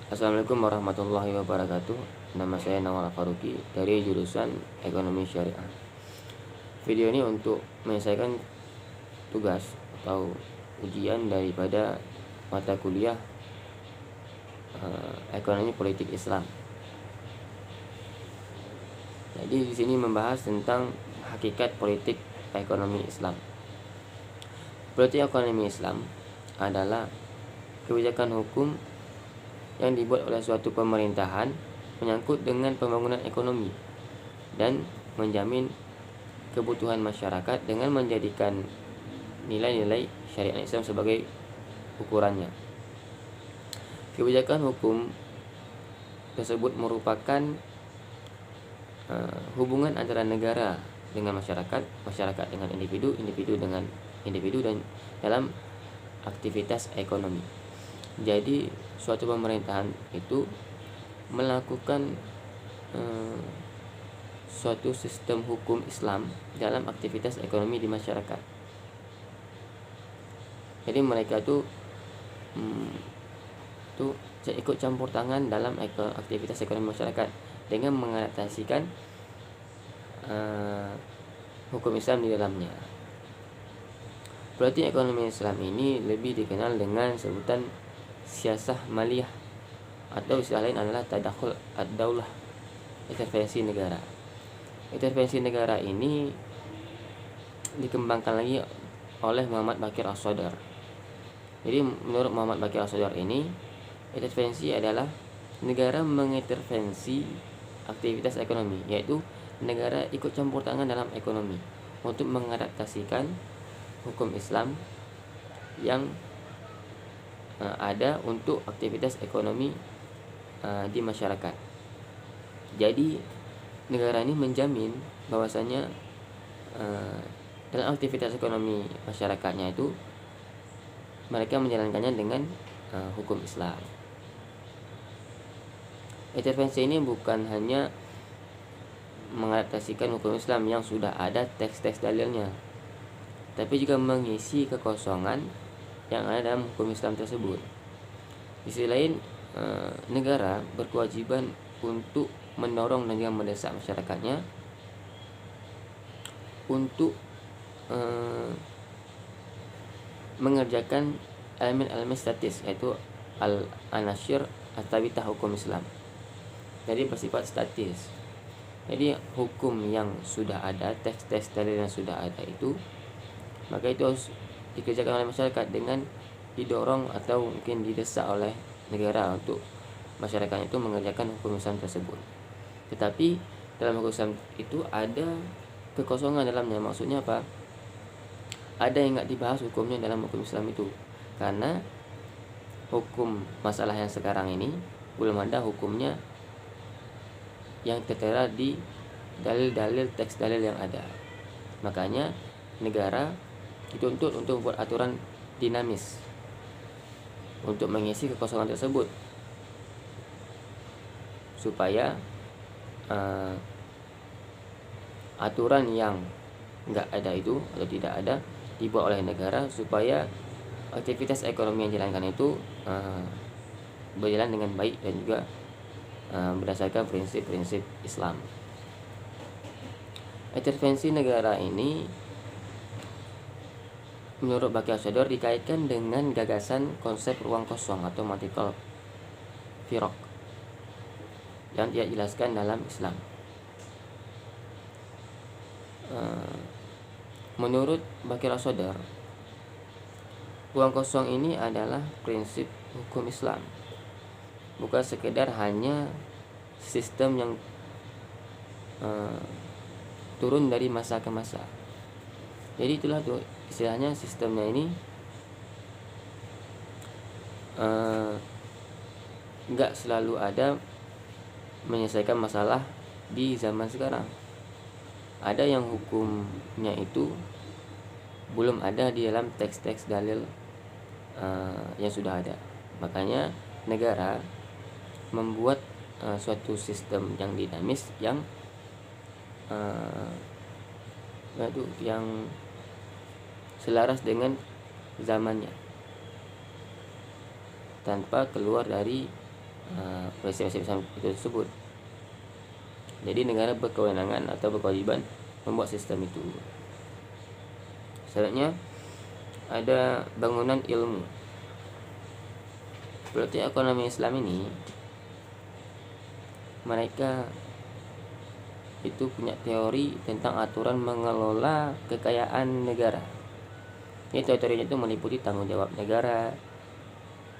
Assalamualaikum warahmatullahi wabarakatuh. Nama saya Nawal Faruqi dari jurusan Ekonomi Syariah. Video ini untuk menyelesaikan tugas atau ujian daripada mata kuliah Ekonomi Politik Islam. Jadi di sini membahas tentang hakikat politik ekonomi Islam. Politik ekonomi Islam adalah kebijakan hukum yang dibuat oleh suatu pemerintahan menyangkut dengan pembangunan ekonomi dan menjamin kebutuhan masyarakat dengan menjadikan nilai-nilai syariat Islam sebagai ukurannya. Kebijakan hukum tersebut merupakan hubungan antara negara dengan masyarakat, masyarakat dengan individu, individu dengan individu dan dalam aktivitas ekonomi. Jadi suatu pemerintahan itu melakukan suatu sistem hukum Islam dalam aktivitas ekonomi di masyarakat. Jadi mereka tuh ikut campur tangan dalam aktivitas ekonomi masyarakat dengan mengadaptasikan hukum Islam di dalamnya. Politik ekonomi Islam ini lebih dikenal dengan sebutan siasah maliyah atau istilah lain adalah tadakhul ad-daulah, intervensi negara. Intervensi negara ini dikembangkan lagi oleh Muhammad Baqir As-Sadr. Jadi menurut Muhammad Baqir As-Sadr ini, intervensi adalah negara mengintervensi aktivitas ekonomi, yaitu negara ikut campur tangan dalam ekonomi untuk mengadaptasikan hukum Islam yang ada untuk aktivitas ekonomi di masyarakat. Jadi negara ini menjamin bahwasanya dalam aktivitas ekonomi masyarakatnya itu mereka menjalankannya dengan hukum Islam. Intervensi ini bukan hanya mengadaptasikan hukum Islam yang sudah ada teks-teks dalilnya, tapi juga mengisi kekosongan yang ada dalam hukum Islam tersebut. Di sisi lain, negara berkewajiban untuk mendorong dan juga mendesak masyarakatnya untuk mengerjakan elemen-elemen statis, yaitu al-anasyir at-tabitah hukum Islam. Jadi bersifat statis. Jadi hukum yang sudah ada, teks-teks dalil yang sudah ada itu, maka itu harus dikerjakan oleh masyarakat dengan didorong atau mungkin didesak oleh negara untuk masyarakat itu mengerjakan hukum Islam tersebut. Tetapi dalam hukum Islam itu ada kekosongan dalamnya. Maksudnya apa? Ada yang nggak dibahas hukumnya dalam hukum Islam itu, karena hukum masalah yang sekarang ini belum ada hukumnya yang tertera di dalil-dalil teks dalil yang ada. Makanya negara dituntut untuk membuat aturan dinamis untuk mengisi kekosongan tersebut, supaya aturan yang nggak ada itu atau tidak ada dibuat oleh negara, supaya aktivitas ekonomi yang dijalankan itu berjalan dengan baik dan juga berdasarkan prinsip-prinsip Islam. Intervensi negara ini menurut Baqir As-Sadr dikaitkan dengan gagasan konsep ruang kosong atau multiple firaq yang dia jelaskan dalam Islam. Menurut Baqir As-Sadr, ruang kosong ini adalah prinsip hukum Islam, bukan sekedar hanya sistem yang turun dari masa ke masa. Jadi itulah tuh istilahnya, sistemnya ini nggak selalu ada menyelesaikan masalah di zaman sekarang. Ada yang hukumnya itu belum ada di dalam teks-teks dalil yang sudah ada. Makanya negara membuat suatu sistem yang dinamis yang selaras dengan zamannya tanpa keluar dari peristiwa itu tersebut. Jadi negara berkewenangan atau berkewajiban membuat sistem itu. Selanjutnya ada bangunan ilmu. Berarti ekonomi Islam ini mereka itu punya teori tentang aturan mengelola kekayaan negara. Ini teorinya itu meliputi tanggung jawab negara,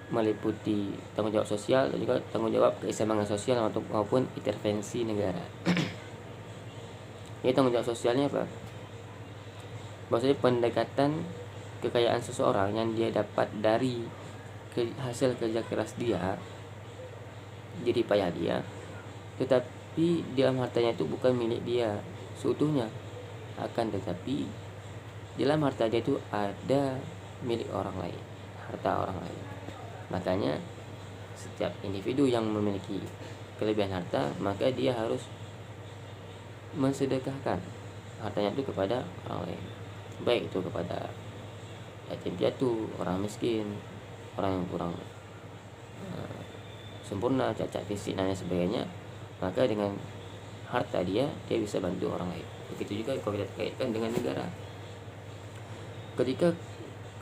meliputi tanggung jawab sosial, dan juga tanggung jawab keseimbangan sosial maupun intervensi negara. Ini tanggung jawab sosialnya apa? Maksudnya pendekatan kekayaan seseorang yang dia dapat dari hasil kerja keras dia, jadi payah dia, tetapi dalam hartanya itu bukan milik dia seutuhnya, akan tetapi dalam harta dia itu ada milik orang lain, harta orang lain. Makanya setiap individu yang memiliki kelebihan harta, maka dia harus mensedekahkan hartanya itu kepada orang lain, baik itu kepada yatim piatu, orang miskin, orang yang kurang sempurna, cacat fisik dan sebagainya. Maka dengan harta dia bisa bantu orang lain. Begitu juga kalau kita kaitkan dengan negara. Ketika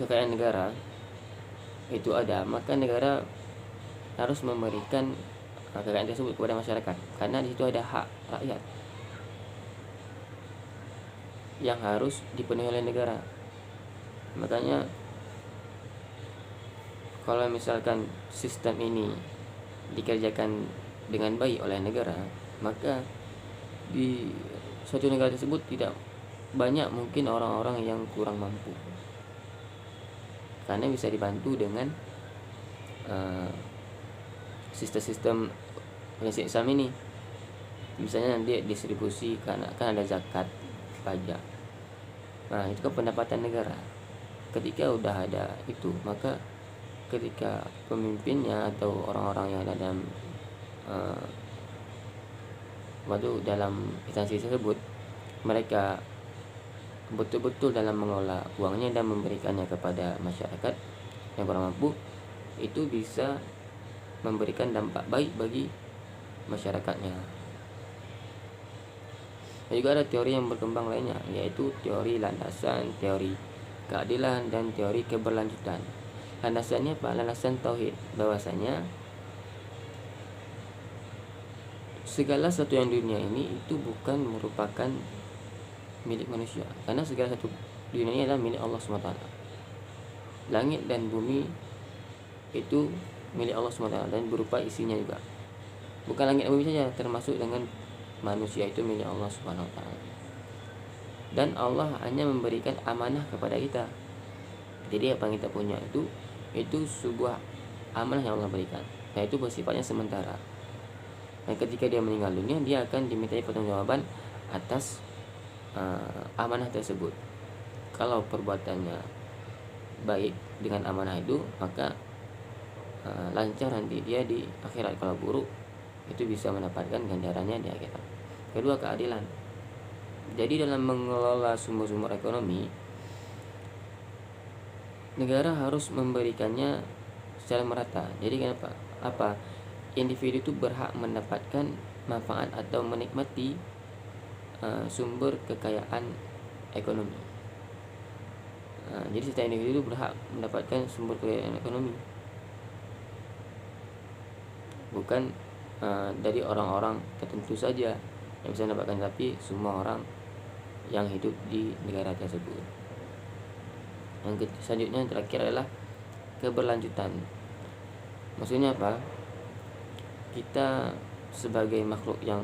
kekayaan negara itu ada, maka negara harus memberikan kekayaan tersebut kepada masyarakat, karena di situ ada hak rakyat yang harus dipenuhi oleh negara. Makanya kalau misalkan sistem ini dikerjakan dengan baik oleh negara, maka di suatu negara tersebut tidak banyak mungkin orang-orang yang kurang mampu, karena bisa dibantu dengan sistem-sistem prinsip Islam ini. Misalnya nanti distribusi, kan ada zakat, pajak. Nah, itu kan pendapatan negara. Ketika udah ada itu, maka ketika pemimpinnya atau orang-orang yang ada dalam instansi tersebut, mereka betul-betul dalam mengelola uangnya dan memberikannya kepada masyarakat yang kurang mampu, itu bisa memberikan dampak baik bagi masyarakatnya. Dan juga ada teori yang berkembang lainnya, yaitu teori landasan, teori keadilan, dan teori keberlanjutan. Landasannya apa? Landasan tauhid, bahwasanya segala sesuatu yang di dunia ini itu bukan merupakan milik manusia, karena segala sesuatu di dunia ini adalah milik Allah SWT. Langit dan bumi itu milik Allah SWT dan berupa isinya juga. Bukan langit dan bumi saja, termasuk dengan manusia itu milik Allah SWT. Dan Allah hanya memberikan amanah kepada kita. Jadi apa yang kita punya itu sebuah amanah yang Allah berikan, dan itu bersifatnya sementara. Dan ketika dia meninggal dunia, dia akan dimintai pertanggungjawaban atas amanah tersebut. Kalau perbuatannya baik dengan amanah itu, maka lancar nanti dia di akhirat. Kalau buruk, itu bisa mendapatkan ganjarannya di akhirat. Kedua, keadilan. Jadi dalam mengelola sumber-sumber ekonomi, negara harus memberikannya secara merata. Jadi kenapa? Apa? Individu itu berhak mendapatkan manfaat atau menikmati sumber kekayaan ekonomi. Jadi setiap individu berhak mendapatkan sumber kekayaan ekonomi, bukan dari orang-orang tertentu saja yang bisa mendapatkan, tapi semua orang yang hidup di negara tersebut. Yang selanjutnya yang terakhir adalah keberlanjutan. Maksudnya apa? Kita sebagai makhluk yang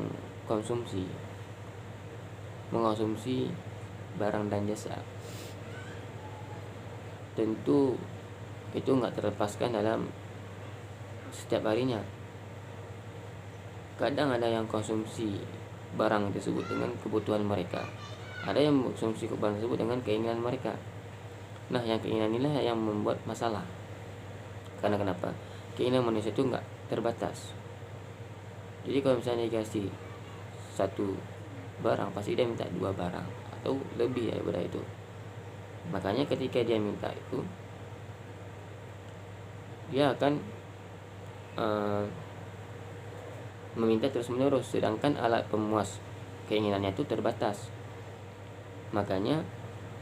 mengonsumsi barang dan jasa, tentu itu nggak terlepaskan dalam setiap harinya. Kadang ada yang konsumsi barang tersebut dengan kebutuhan mereka, ada yang konsumsi barang tersebut dengan keinginan mereka. Nah, yang keinginan inilah yang membuat masalah. Karena kenapa? Keinginan manusia itu nggak terbatas. Jadi kalau misalnya dikasih satu barang, pasti dia minta 2 barang atau lebih daripada itu. Makanya ketika dia minta itu, dia akan meminta terus-menerus, sedangkan alat pemuas keinginannya itu terbatas. Makanya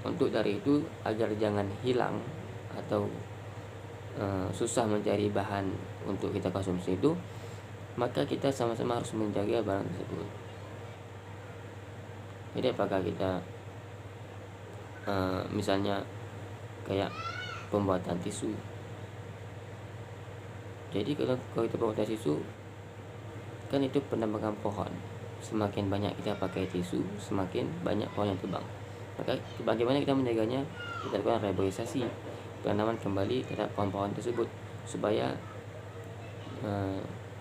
untuk dari itu, agar jangan hilang atau susah mencari bahan untuk kita konsumsi itu, maka kita sama-sama harus menjaga barang tersebut. Jadi apakah kita misalnya kayak pembuatan tisu. Jadi kalau kita pembuatan tisu, kan itu penebangan pohon. Semakin banyak kita pakai tisu, semakin banyak pohon yang tebang. Maka bagaimana kita menjaganya? Kita lakukan reboisasi, penanaman kembali terhadap pohon-pohon tersebut, supaya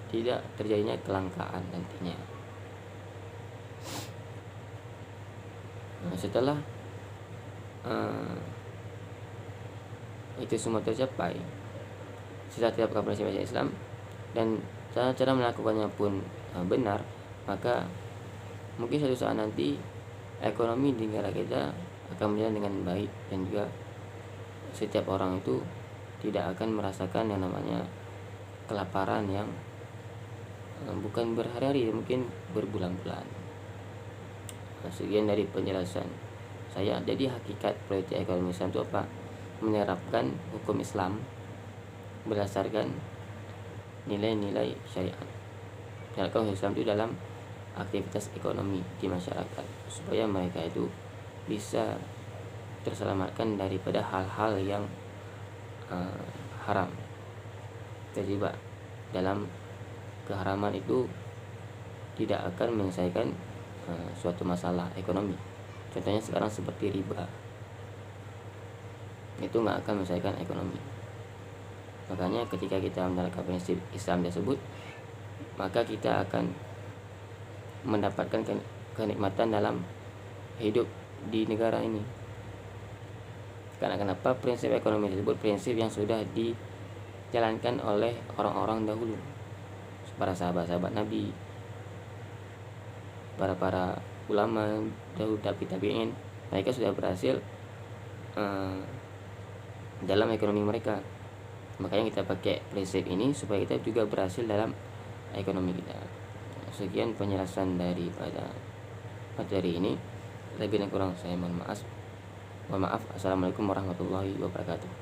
tidak terjadinya kelangkaan nantinya. Setelah itu semua tercapai, setelah terapkan prinsip Islam dan cara melakukannya pun benar, maka mungkin suatu saat nanti ekonomi di negara kita akan berjalan dengan baik, dan juga setiap orang itu tidak akan merasakan yang namanya kelaparan yang bukan berhari-hari, mungkin berbulan-bulan. Sekian dari penjelasan saya. Jadi hakikat politik ekonomi Islam itu apa? Menerapkan hukum Islam berdasarkan nilai-nilai syariat. Menerapkan hukum Islam itu dalam aktivitas ekonomi di masyarakat, supaya mereka itu bisa terselamatkan daripada hal-hal yang haram, terjebak dalam keharaman itu tidak akan menyelesaikan suatu masalah ekonomi. Contohnya sekarang seperti riba, itu nggak akan menyelesaikan ekonomi. Makanya ketika kita menerapkan prinsip Islam tersebut, maka kita akan mendapatkan kenikmatan dalam hidup di negara ini. Karena kenapa? Prinsip ekonomi tersebut prinsip yang sudah dijalankan oleh orang-orang dahulu, para sahabat-sahabat Nabi, para ulama dahulu, tabi'in. Mereka sudah berhasil dalam ekonomi mereka. Makanya kita pakai prinsip ini supaya kita juga berhasil dalam ekonomi kita. Sekian penjelasan daripada materi ini. Lebih dan kurang saya mohon maaf. Assalamualaikum warahmatullahi wabarakatuh.